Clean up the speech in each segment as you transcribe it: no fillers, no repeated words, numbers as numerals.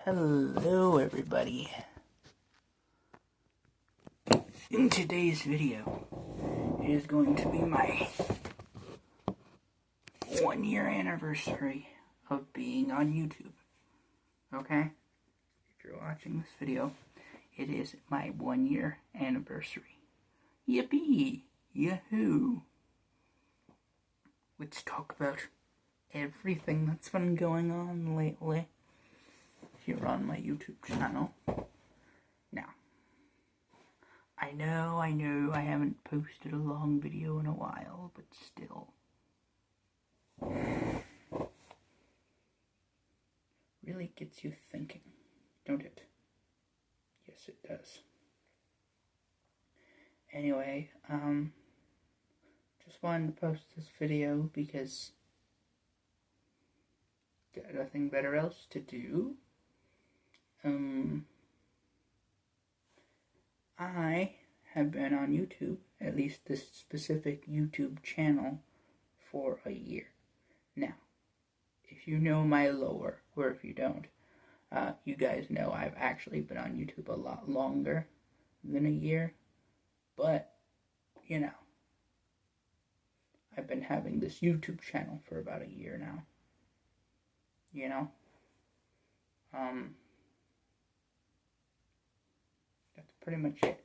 Hello everybody. In today's video, it is going to be my 1-year anniversary of being on YouTube. Okay? If you're watching this video, it is my 1-year anniversary. Yippee! Yahoo! Let's talk about everything that's been going on lately here on my YouTube channel. Now, I know I haven't posted a long video in a while, but still. Really gets you thinking, don't it? Yes, it does. Anyway, just wanted to post this video because got nothing better else to do. I have been on YouTube, at least this specific YouTube channel, for a year. Now, if you know my lore, or if you don't, you guys know I've actually been on YouTube a lot longer than a year. But, you know, I've been having this YouTube channel for about a year now. You know? That's pretty much it.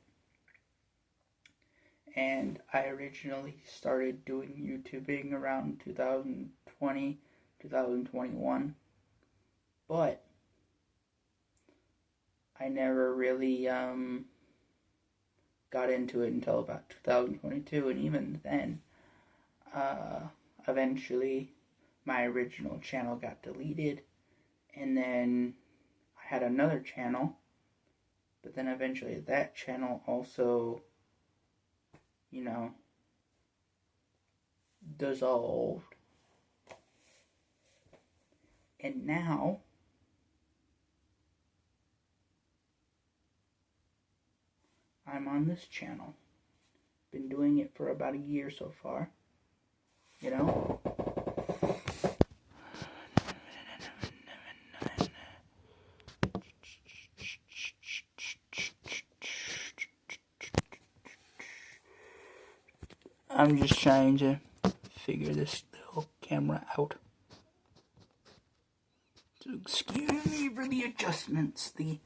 And I originally started doing YouTubing around 2020, 2021. But I never really got into it until about 2022, and even then, eventually my original channel got deleted, and then I had another channel, but then eventually that channel also, you know, dissolved. And now I'm on this channel. Been doing it for about a year so far. You know? I'm just trying to figure this little camera out. So excuse me for the adjustments, the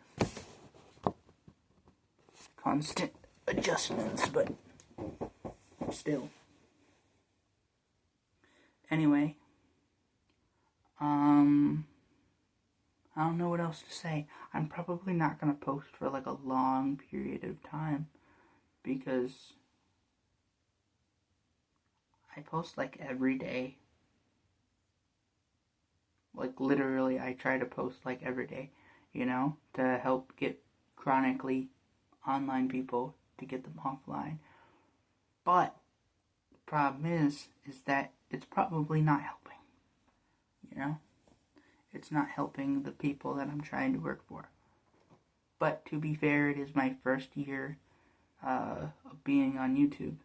constant adjustments, but still. Anyway, I don't know what else to say. I'm probably not going to post for like a long period of time because I post like every day. Like literally I try to post like every day, you know, to help get chronically online people to get them offline. But the problem is that it's probably not helping, you know? It's not helping the people that I'm trying to work for. But to be fair, it is my first year of being on YouTube.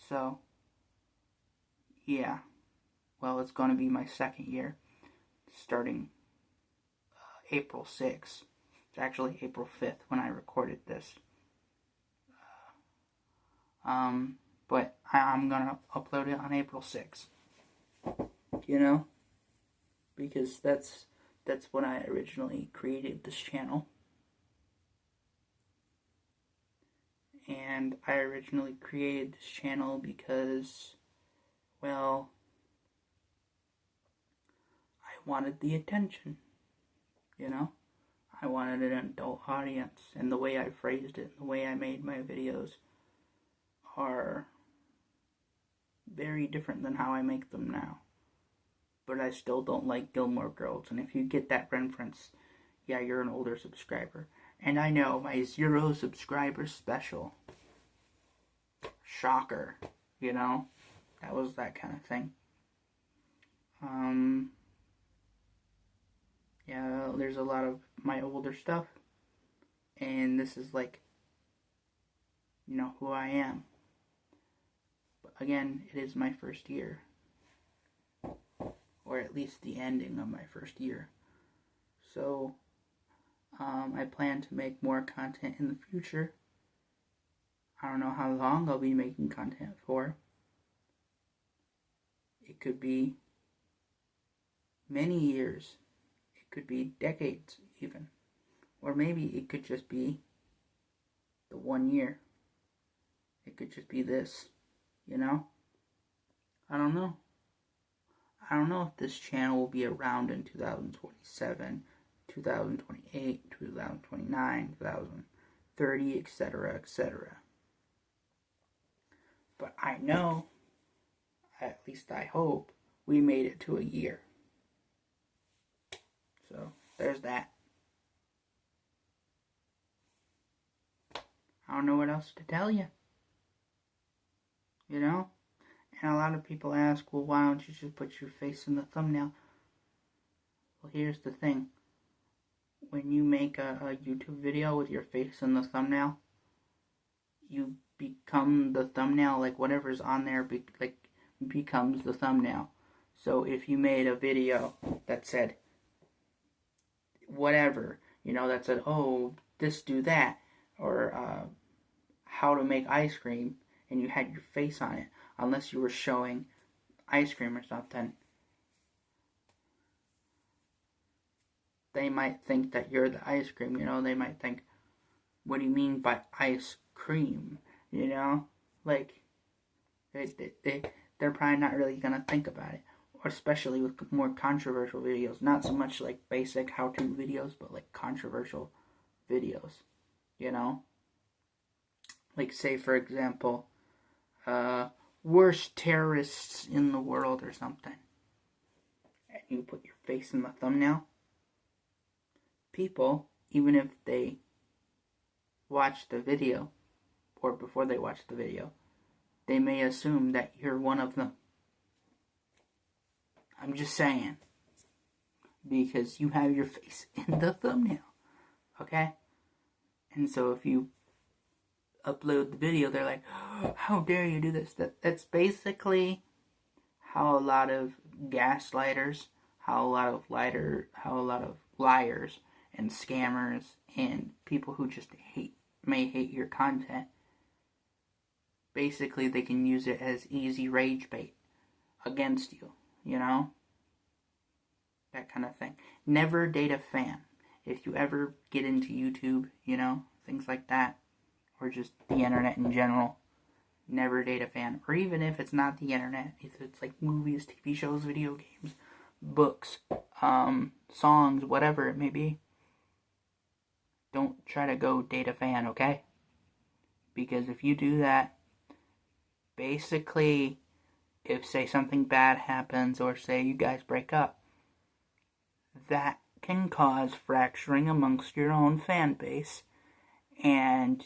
So, yeah. Well, it's going to be my second year, starting April 6th. It's actually April 5th when I recorded this. But I'm going to upload it on April 6th. You know? Because that's when I originally created this channel. And I originally created this channel because, well, I wanted the attention, you know? I wanted an adult audience, and the way I phrased it, the way I made my videos are very different than how I make them now. But I still don't like Gilmore Girls, and if you get that reference, yeah, you're an older subscriber. And I know, my 0 subscriber special. Shocker, you know? That was that kind of thing. Yeah, there's a lot of my older stuff, and this is like, you know, who I am. But again, it is my first year. Or at least the ending of my first year. So, I plan to make more content in the future. I don't know how long I'll be making content for. It could be many years. It could be decades even. Or maybe it could just be the 1 year. It could just be this, you know? I don't know. I don't know if this channel will be around in 2027, 2028, 2029, 2030, etc., etc. But I know, at least I hope, we made it to a year. So, there's that. I don't know what else to tell you. You know? And a lot of people ask, well, why don't you just put your face in the thumbnail? Well, here's the thing. When you make a YouTube video with your face in the thumbnail, you become the thumbnail, like whatever's on there becomes the thumbnail. So if you made a video that said whatever, that said, oh, this, do that, or how to make ice cream, and you had your face on it, unless you were showing ice cream or something, they might think that you're the ice cream, they might think, what do you mean by ice cream, like, they're probably not really gonna think about it, or especially with more controversial videos, not so much like basic how-to videos, but like controversial videos, like, say, for example, worst terrorists in the world or something, and you put your face in the thumbnail, people, even if they watch the video, or before they watch the video, they may assume that you're one of them. I'm just saying, because you have your face in the thumbnail, okay? And so if you upload the video, they're like, oh, how dare you do this? That's basically how a lot of gaslighters, how a lot of liars and scammers and people who just may hate your content, basically they can use it as easy rage bait against you, that kind of thing. Never date a fan. If you ever get into YouTube, things like that, or just the internet in general, never date a fan. Or even if it's not the internet, if it's like movies, TV shows, video games, books, songs, whatever it may be, don't try to go date a fan, okay? Because if you do that, basically, if, say, something bad happens, or say you guys break up, that can cause fracturing amongst your own fan base, and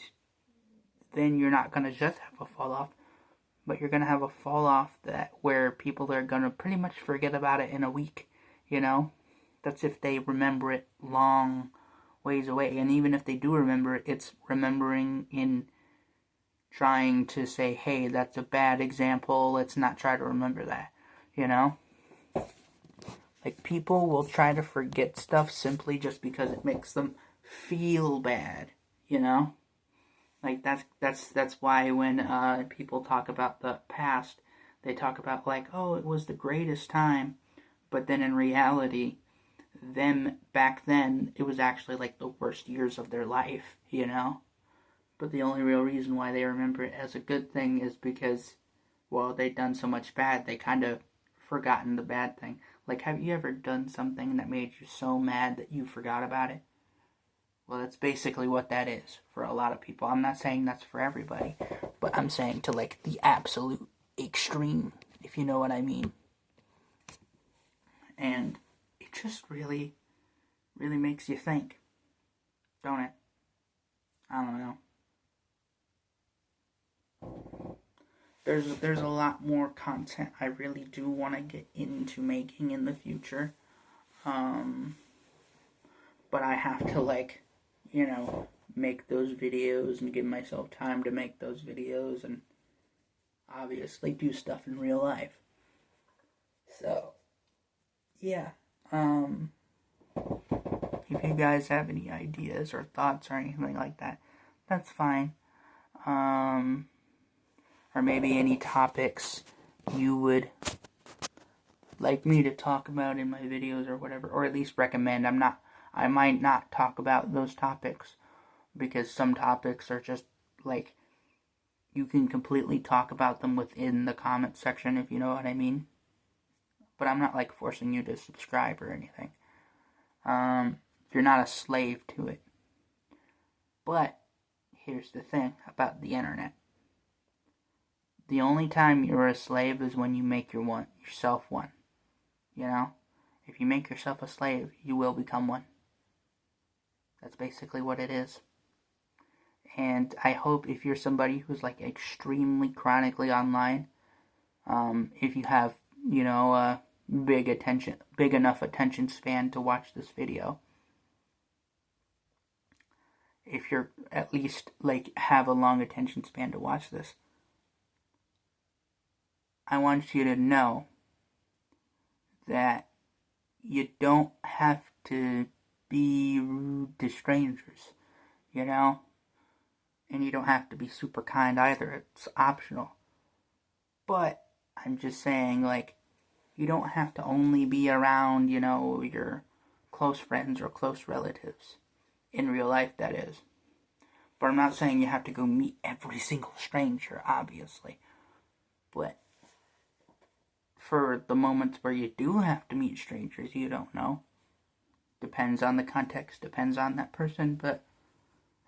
then you're not going to just have a fall off, but you're going to have a fall off where people are going to pretty much forget about it in a week, That's if they remember it long ways away, and even if they do remember it, it's remembering in trying to say, hey, that's a bad example, let's not try to remember that, Like, people will try to forget stuff simply just because it makes them feel bad, Like, that's why when people talk about the past, they talk about, like, oh, it was the greatest time, but then in reality, them back then, it was actually, like, the worst years of their life, But the only real reason why they remember it as a good thing is because, well, they'd done so much bad, they kind of forgotten the bad thing. Like, have you ever done something that made you so mad that you forgot about it? Well, that's basically what that is for a lot of people. I'm not saying that's for everybody, but I'm saying to, like, the absolute extreme, if you know what I mean. And it just really, really makes you think, don't it? I don't know. There's a lot more content I really do want to get into making in the future. But I have to, like, make those videos and give myself time to make those videos and obviously do stuff in real life. So, yeah. if you guys have any ideas or thoughts or anything like that, that's fine. Or maybe any topics you would like me to talk about in my videos or whatever, or at least recommend. I might not talk about those topics because some topics are just like you can completely talk about them within the comment section, if you know what I mean. But I'm not like forcing you to subscribe or anything. You're not a slave to it. But here's the thing about the internet. The only time you're a slave is when you make yourself one. You know? If you make yourself a slave, you will become one. That's basically what it is. And I hope if you're somebody who's like extremely chronically online, if you have, a big enough attention span to watch this video, if you're at least like have a long attention span to watch this, I want you to know that you don't have to be rude to strangers, and you don't have to be super kind either. It's optional. But I'm just saying, like, you don't have to only be around, your close friends or close relatives. In real life, that is. But I'm not saying you have to go meet every single stranger, obviously. But for the moments where you do have to meet strangers, you don't know. Depends on the context, depends on that person, but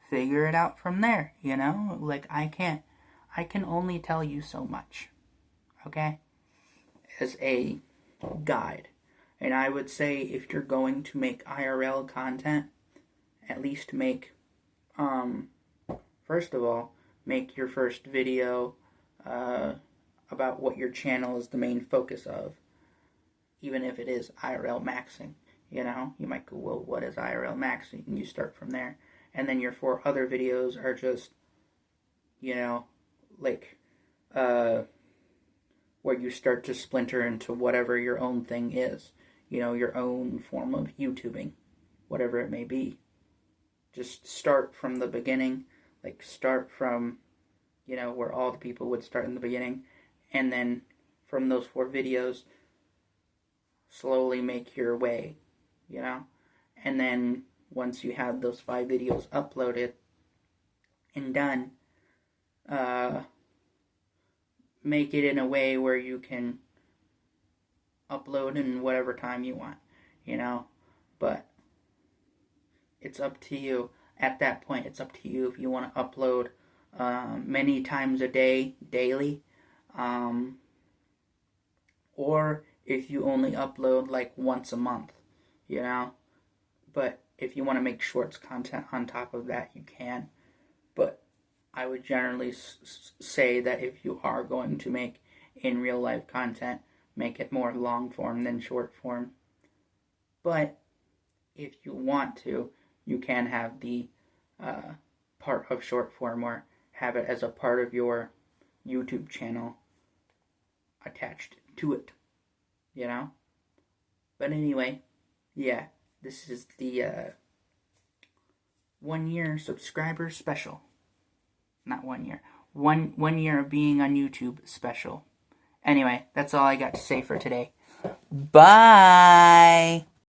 figure it out from there, Like, I can only tell you so much, okay? As a guide. And I would say if you're going to make IRL content, at least make, first of all, make your first video about what your channel is the main focus of. Even if it is IRL maxing, You might go, well, what is IRL maxing? And you start from there. And then your 4 other videos are just, where you start to splinter into whatever your own thing is. Your own form of YouTubing, whatever it may be. Just start from the beginning, start from, where all the people would start in the beginning. And then from those 4 videos, slowly make your way, And then once you have those 5 videos uploaded and done, make it in a way where you can upload in whatever time you want, But it's up to you. At that point, it's up to you if you want to upload many times a day, daily, or if you only upload like once a month, But if you want to make shorts content on top of that, you can. But I would generally say that if you are going to make in real life content, make it more long form than short form. But if you want to, you can have the part of short form or have it as a part of your YouTube channel attached to it, But anyway, yeah, this is the 1 year subscriber special. Not 1 year. One year of being on YouTube special. Anyway, that's all I got to say for today. Bye!